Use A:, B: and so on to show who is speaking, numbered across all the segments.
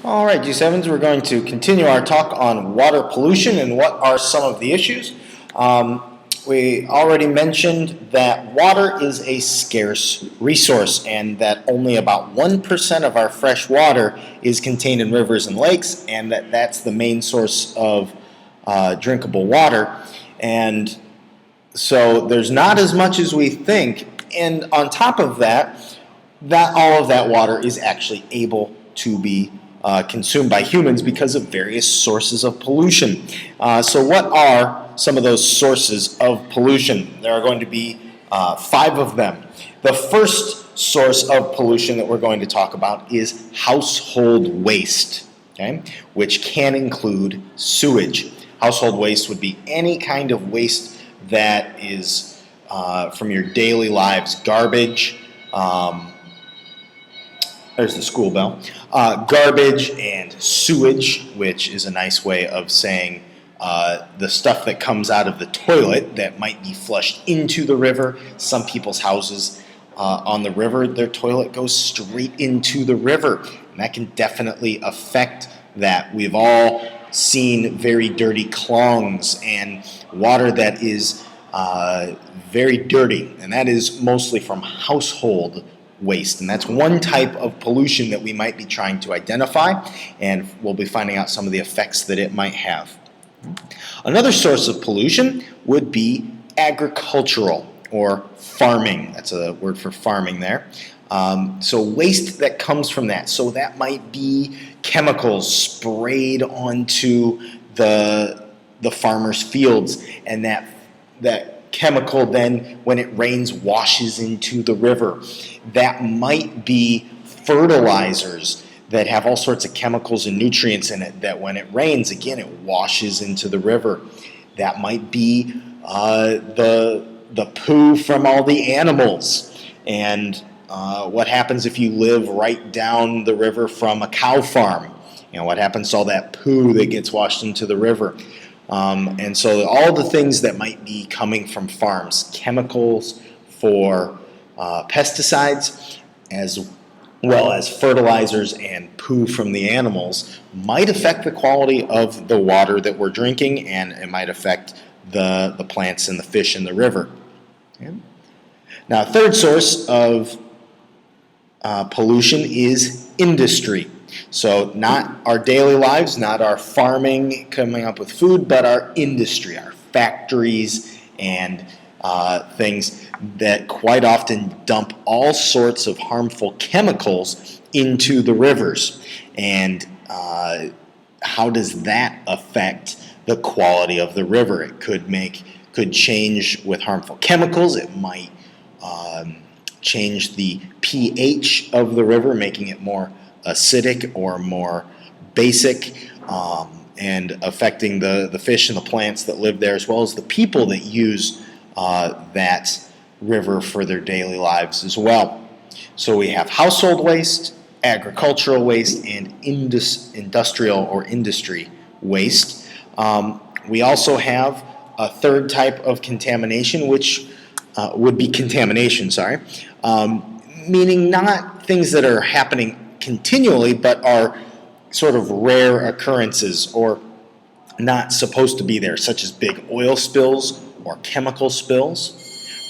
A: All right, G7s, we're going to continue our talk on water pollution and what are some of the issues. We already mentioned that water is a scarce resource and that only about 1% of our fresh water is contained in rivers and lakes, and that's the main source of drinkable water. And so there's not as much as we think, and on top of that, all of that water is actually able to be consumed by humans because of various sources of pollution. So what are some of those sources of pollution? There are going to be 5 of them. The first source of pollution that we're going to talk about is household waste, okay, which can include sewage. Household waste would be any kind of waste that is from your daily lives, garbage, there's the school bell. Garbage and sewage, which is a nice way of saying the stuff that comes out of the toilet that might be flushed into the river. Some people's houses on the river, their toilet goes straight into the river, and that can definitely affect that. We've all seen very dirty clogs and water that is very dirty, and that is mostly from household waste, and that's one type of pollution that we might be trying to identify, and we'll be finding out some of the effects that it might have. Another source of pollution would be agricultural or farming. That's a word for farming there. So waste that comes from that. So that might be chemicals sprayed onto the farmer's fields, and that chemical then, when it rains, washes into the river. That might be fertilizers that have all sorts of chemicals and nutrients in it that when it rains, again, it washes into the river. That might be the poo from all the animals. And what happens if you live right down the river from a cow farm? You know, what happens to all that poo that gets washed into the river? And so all the things that might be coming from farms, chemicals for pesticides, as well as fertilizers and poo from the animals, might affect the quality of the water that we're drinking, and it might affect the plants and the fish in the river. Okay. Now, a third source of pollution is industry. So not our daily lives, not our farming coming up with food, but our industry, our factories and things that quite often dump all sorts of harmful chemicals into the rivers. And how does that affect the quality of the river? It could change with harmful chemicals. It might change the pH of the river, making it more acidic or more basic, and affecting the fish and the plants that live there, as well as the people that use that river for their daily lives as well. So we have household waste, agricultural waste, and industrial or industry waste. We also have a third type of contamination, which would be contamination, meaning not things that are happening continually, but are sort of rare occurrences or not supposed to be there, such as big oil spills or chemical spills.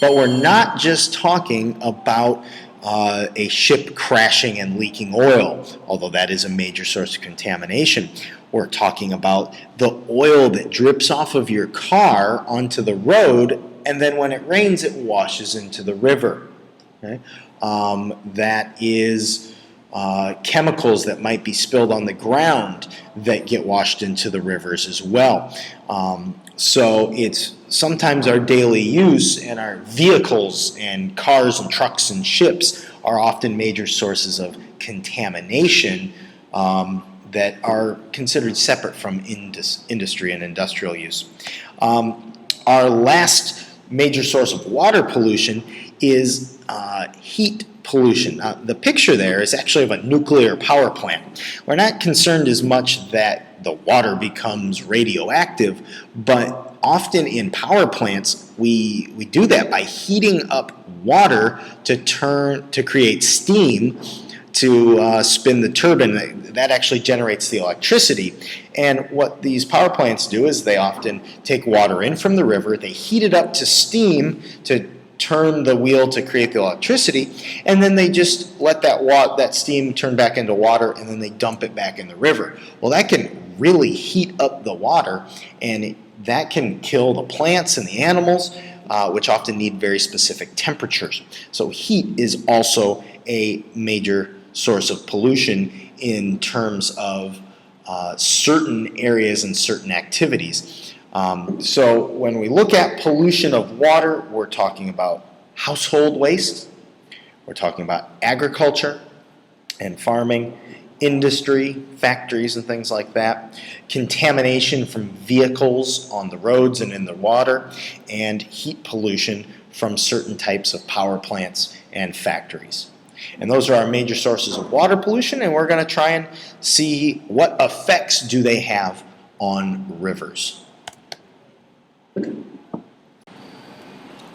A: But we're not just talking about a ship crashing and leaking oil, although that is a major source of contamination. We're talking about the oil that drips off of your car onto the road, and then when it rains, it washes into the river. Okay? That is chemicals that might be spilled on the ground that get washed into the rivers as well. So it's sometimes our daily use, and our vehicles and cars and trucks and ships are often major sources of contamination that are considered separate from industry and industrial use. Our last major source of water pollution is heat pollution. The picture there is actually of a nuclear power plant. We're not concerned as much that the water becomes radioactive, but often in power plants we do that by heating up water to create steam to spin the turbine that actually generates the electricity. And what these power plants do is they often take water in from the river, they heat it up to steam to turn the wheel to create the electricity, and then they just let that steam turn back into water, and then they dump it back in the river. Well, that can really heat up the water, and that can kill the plants and the animals, which often need very specific temperatures. So heat is also a major source of pollution in terms of certain areas and certain activities. So when we look at pollution of water, we're talking about household waste, we're talking about agriculture and farming, industry, factories and things like that, contamination from vehicles on the roads and in the water, and heat pollution from certain types of power plants and factories. And those are our major sources of water pollution, and we're going to try and see what effects do they have on rivers.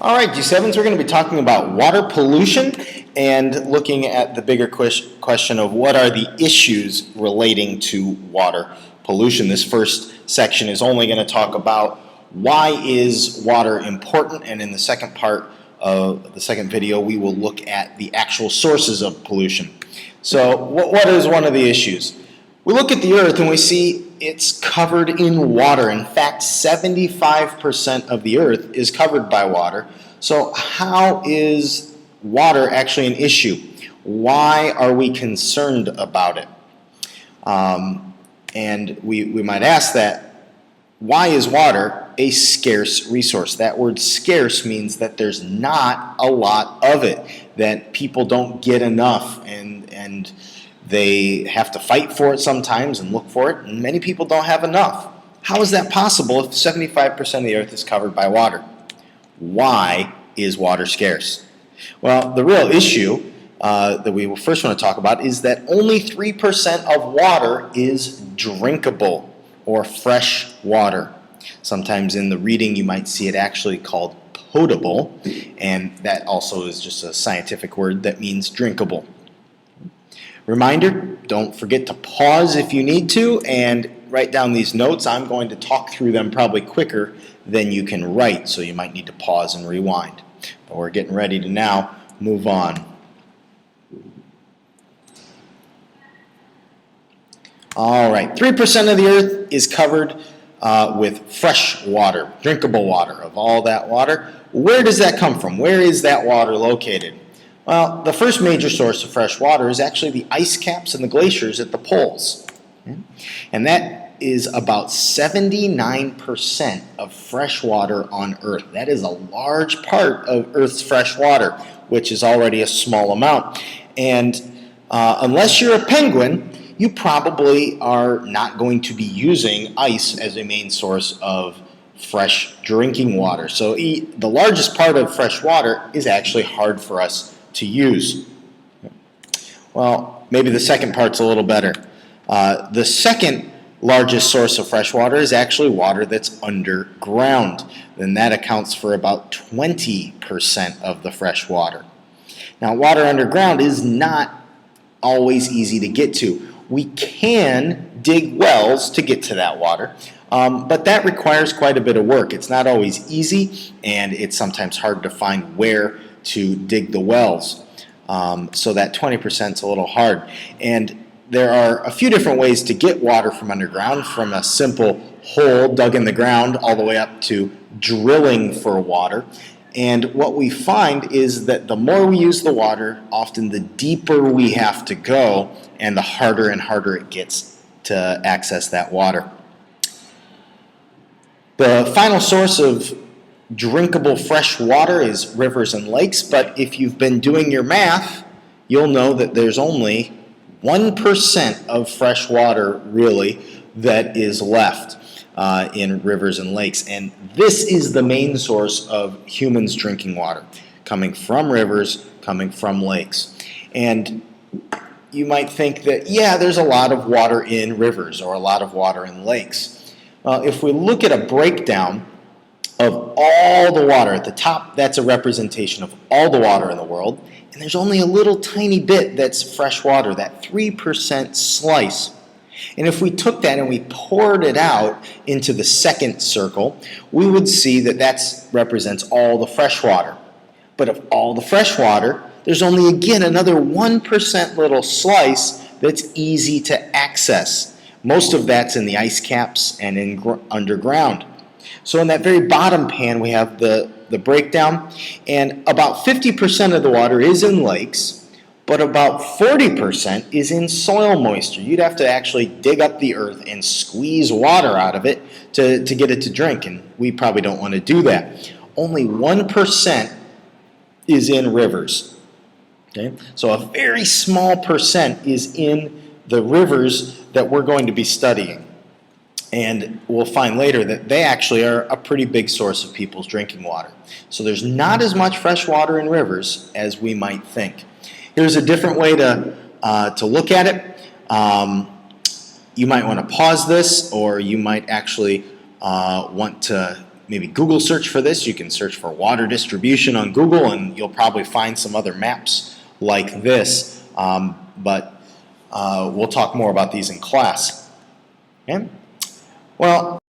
A: All right, G7s, we're going to be talking about water pollution and looking at the bigger question of what are the issues relating to water pollution. This first section is only going to talk about why is water important, and in the second part of the second video, we will look at the actual sources of pollution. So what is one of the issues? We look at the earth and we see it's covered in water. In fact, 75% of the earth is covered by water. So how is water actually an issue? Why are we concerned about it? And we might ask that, why is water a scarce resource? That word scarce means that there's not a lot of it, that people don't get enough, and they have to fight for it sometimes and look for it, and many people don't have enough. How is that possible if 75% of the earth is covered by water? Why is water scarce? Well, the real issue that we first want to talk about is that only 3% of water is drinkable or fresh water. Sometimes in the reading you might see it actually called potable, and that also is just a scientific word that means drinkable. Reminder, don't forget to pause if you need to and write down these notes. I'm going to talk through them probably quicker than you can write, so you might need to pause and rewind. But we're getting ready to now move on. All right, 3% of the earth is covered with fresh water, drinkable water. Of all that water, where does that come from? Where is that water located? Well, the first major source of fresh water is actually the ice caps and the glaciers at the poles. And that is about 79% of fresh water on Earth. That is a large part of Earth's fresh water, which is already a small amount. And unless you're a penguin, you probably are not going to be using ice as a main source of fresh drinking water. So the largest part of fresh water is actually hard for us to use. Well, maybe the second part's a little better. The second largest source of fresh water is actually water that's underground. And that accounts for about 20% of the fresh water. Now, water underground is not always easy to get to. We can dig wells to get to that water, but that requires quite a bit of work. It's not always easy, and it's sometimes hard to find where to dig the wells. So that 20% is a little hard. And there are a few different ways to get water from underground, from a simple hole dug in the ground all the way up to drilling for water. And what we find is that the more we use the water, often the deeper we have to go, and the harder and harder it gets to access that water. The final source of drinkable fresh water is rivers and lakes, but if you've been doing your math, you'll know that there's only 1% of fresh water, really, that is left in rivers and lakes. And this is the main source of humans drinking water, coming from rivers, coming from lakes. And you might think that, yeah, there's a lot of water in rivers or a lot of water in lakes. If we look at a breakdown of all the water. At the top, that's a representation of all the water in the world. And there's only a little tiny bit that's fresh water, that 3% slice. And if we took that and we poured it out into the second circle, we would see that that represents all the fresh water. But of all the fresh water, there's only, again, another 1% little slice that's easy to access. Most of that's in the ice caps and underground. So in that very bottom pan, we have the breakdown, and about 50% of the water is in lakes, but about 40% is in soil moisture. You'd have to actually dig up the earth and squeeze water out of it to get it to drink, and we probably don't want to do that. Only 1% is in rivers. Okay? So a very small percent is in the rivers that we're going to be studying. And we'll find later that they actually are a pretty big source of people's drinking water. So there's not as much fresh water in rivers as we might think. Here's a different way to look at it. You might want to pause this, or you might actually want to maybe Google search for this. You can search for water distribution on Google, and you'll probably find some other maps like this. But we'll talk more about these in class. Okay? Well,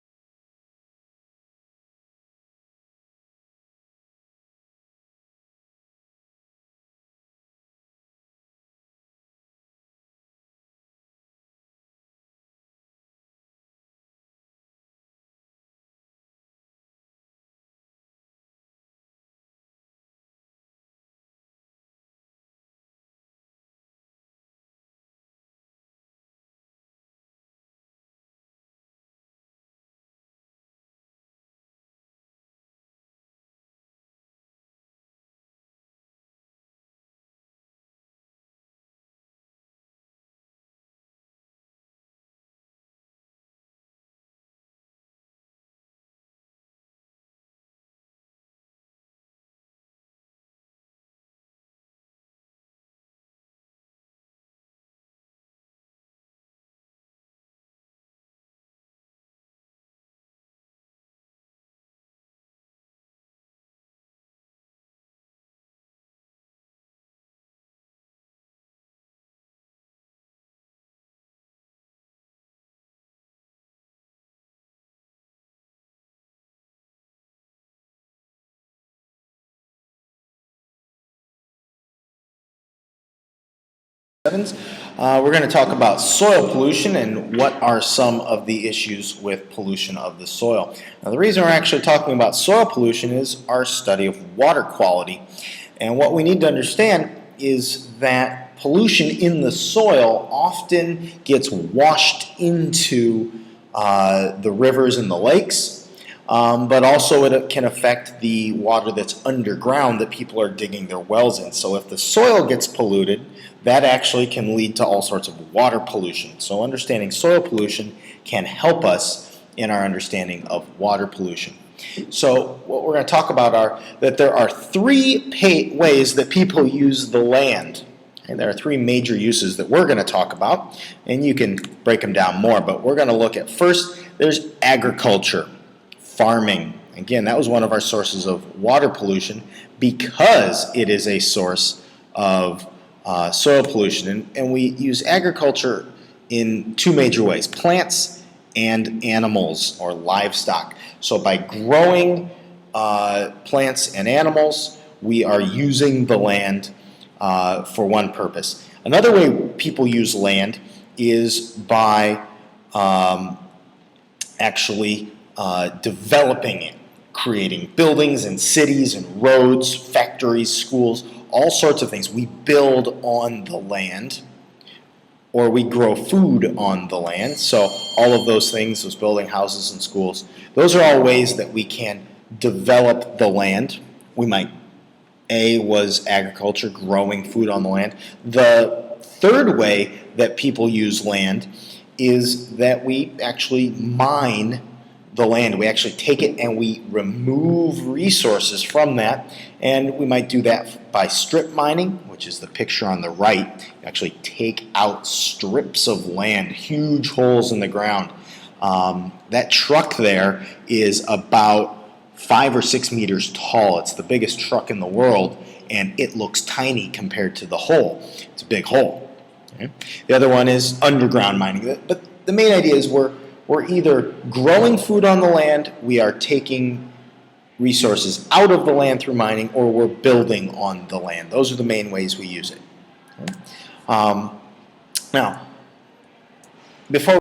A: we're going to talk about soil pollution and what are some of the issues with pollution of the soil. Now, the reason we're actually talking about soil pollution is our study of water quality. And what we need to understand is that pollution in the soil often gets washed into the rivers and the lakes, but also it can affect the water that's underground that people are digging their wells in. So if the soil gets polluted, that actually can lead to all sorts of water pollution. So understanding soil pollution can help us in our understanding of water pollution. So what we're going to talk about are that there are three ways that people use the land. And there are three major uses that we're going to talk about, and you can break them down more, but we're going to look at first, there's agriculture, farming. Again, that was one of our sources of water pollution because it is a source of soil pollution. And we use agriculture in two major ways, plants and animals or livestock. So by growing plants and animals, we are using the land for one purpose. Another way people use land is by actually developing it, creating buildings and cities and roads, factories, schools, all sorts of things. We build on the land, or we grow food on the land. So all of those things, those building houses and schools, those are all ways that we can develop the land. We might, was agriculture, growing food on the land. The third way that people use land is that we actually mine the land. We actually take it and we remove resources from that, and we might do that by strip mining, which is the picture on the right. You actually take out strips of land, huge holes in the ground. That truck there is about 5 or 6 meters tall. It's the biggest truck in the world, and it looks tiny compared to the hole. It's a big hole. Okay? The other one is underground mining. But the main idea is we're either growing food on the land, we are taking resources out of the land through mining, or we're building on the land. Those are the main ways we use it. Okay? Now, before